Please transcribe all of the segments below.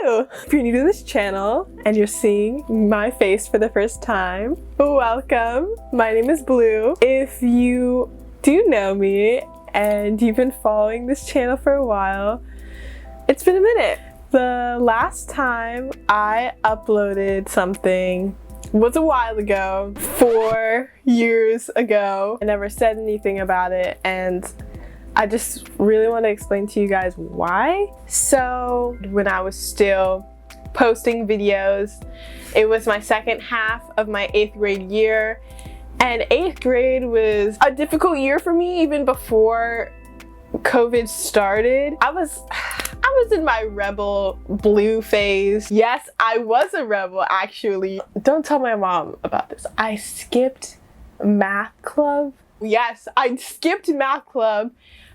Blue! If you're new to this channel and you're seeing my face for the first time, welcome. My name is Blue. If you do know me and you've been following this channel for a while, it's been a minute. The last time I uploaded something was a while ago, 4 years ago. I never said anything about it, and I just really want to explain to you guys why. So when I was still posting videos, it was my second half of my 8th grade year, and 8th grade was a difficult year for me even before COVID started. I was in my rebel blue phase. Yes, I was a rebel actually. Don't tell my mom about this. I skipped math club. Yes, I skipped math club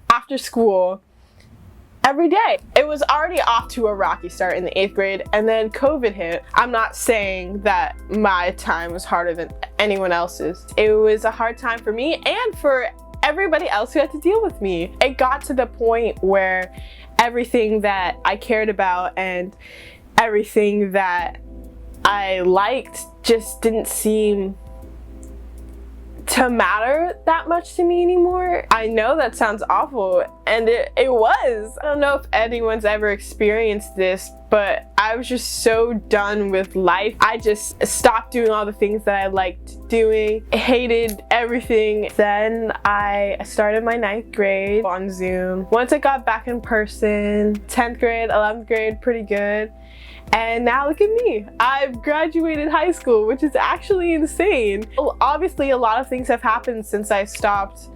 after school every day. It was already off to a rocky start in the 8th grade, and then COVID hit. I'm not saying that my time was harder than anyone else's. It was a hard time for me and for everybody else who had to deal with me. It got to the point where everything that I cared about and everything that I liked just didn't seem to matter that much to me anymore. I know that sounds awful, and it was. I don't know if anyone's ever experienced this, but I was just so done with life. I just stopped doing all the things that I liked doing. I hated everything. Then I started my 9th grade on Zoom. Once I got back in person, 10th grade, 11th grade, pretty good. And now look at me. I've graduated high school, which is actually insane. Well, obviously, a lot of things have happened since I stopped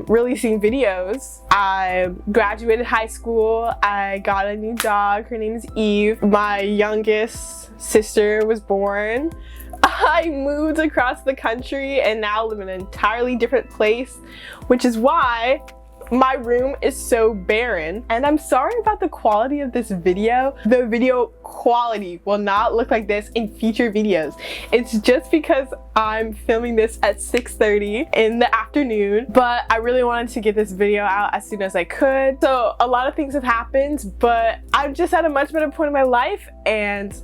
releasing videos. I graduated high school. I got a new dog. Her name is Eve. My youngest sister was born. I moved across the country and now live in an entirely different place, which is why my room is so barren. And I'm sorry about the quality of this video. The video quality will not look like this in future videos. It's just because I'm filming this at 6:30 in the afternoon, but I really wanted to get this video out as soon as I could. So a lot of things have happened, but I'm just at a much better point in my life, and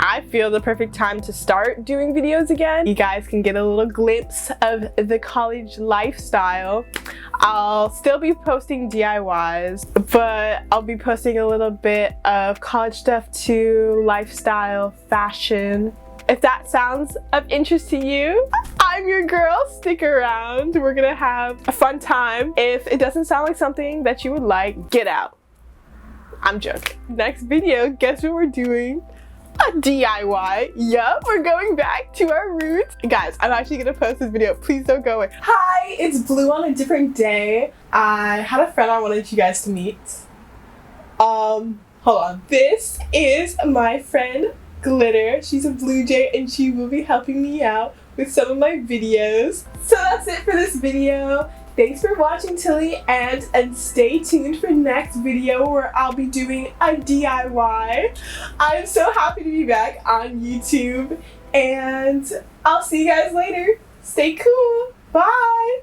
I feel the perfect time to start doing videos again. You guys can get a little glimpse of the college lifestyle. I'll still be posting DIYs, but I'll be posting a little bit of college stuff too, lifestyle, fashion. If that sounds of interest to you, I'm your girl. Stick around. We're gonna have a fun time. If it doesn't sound like something that you would like, get out. I'm joking. Next video, guess what we're doing? A DIY. Yup, we're going back to our roots. Guys, I'm actually gonna post this video. Please don't go away. Hi, it's Blue on a different day. I had a friend I wanted you guys to meet. Hold on. This is my friend Glitter. She's a Blue Jay and she will be helping me out with some of my videos. So that's it for this video. Thanks for watching till the end, and stay tuned for next video where I'll be doing a DIY. I'm so happy to be back on YouTube, and I'll see you guys later. Stay cool. Bye.